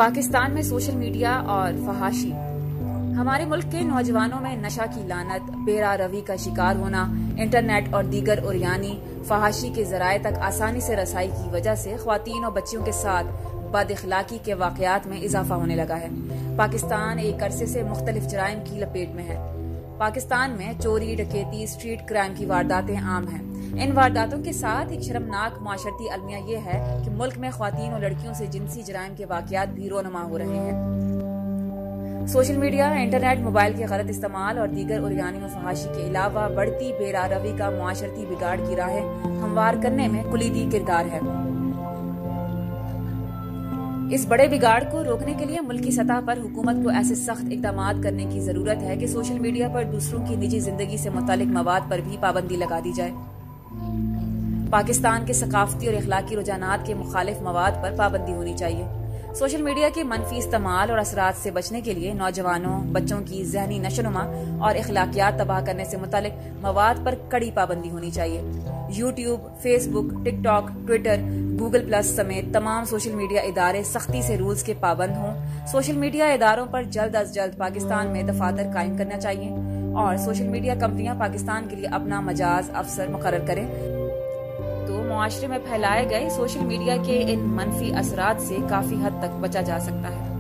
پاکستان میں social media اور فحاشی۔ ہمارے ملک کے نوجوانوں میں نشہ کی لعنت، بے روی کا شکار ہونا، انٹرنیٹ اور دیگر عریانی فحاشی کے ذرائع تک آسانی سے رسائی کی وجہ سے خواتین اور بچیوں کے ساتھ بد اخلاقی کے واقعات میں اضافہ ہونے لگا ہے۔ پاکستان ایک عرصے سے مختلف جرائم کی لپیٹ میں ہے۔ پاکستان میں چوری، ڈکیتی، اسٹریٹ کرائم کی وارداتیں عام ہیں۔ ان وارداتوں کے ساتھ ایک شرمناک معاشرتی المیہ یہ ہے کہ ملک میں خواتین اور لڑکیوں سے جنسی جرائم کے واقعات بھی رونما ہو رہے ہیں۔ سوشل میڈیا، انٹرنیٹ، موبائل کے غلط استعمال اور دیگر عریانی و فحاشی کے علاوہ بڑھتی بے روی کا معاشرتی بگاڑ کی راہیں ہموار کرنے میں کلیدی کردار ہے۔ اس بڑے بگاڑ کو روکنے کے لیے ملکی سطح پر حکومت کو ایسے سخت اقدامات کرنے کی ضرورت ہے کہ سوشل میڈیا پر دوسروں کی نجی زندگی سے متعلق مواد پر بھی پابندی لگا دی جائے۔ پاکستان کے ثقافتی اور اخلاقی رجحانات کے مخالف مواد پر پابندی ہونی چاہیے۔ سوشل میڈیا کے منفی استعمال اور اثرات سے بچنے کے لیے نوجوانوں، بچوں کی ذہنی نشوونما اور اخلاقیات تباہ کرنے سے متعلق مواد پر کڑی پابندی ہونی چاہیے۔ یوٹیوب، فیس بک، ٹک ٹاک، ٹویٹر، گوگل پلس سمیت تمام سوشل میڈیا ادارے سختی سے رولز کے پابند ہوں۔ سوشل میڈیا اداروں پر جلد از جلد پاکستان میں دفاتر قائم کرنا چاہیے اور سوشل میڈیا کمپنیاں پاکستان کے لیے اپنا مجاز افسر مقرر کریں تو معاشرے میں پھیلائے گئے سوشل میڈیا کے ان منفی اثرات سے کافی حد تک بچا جا سکتا ہے۔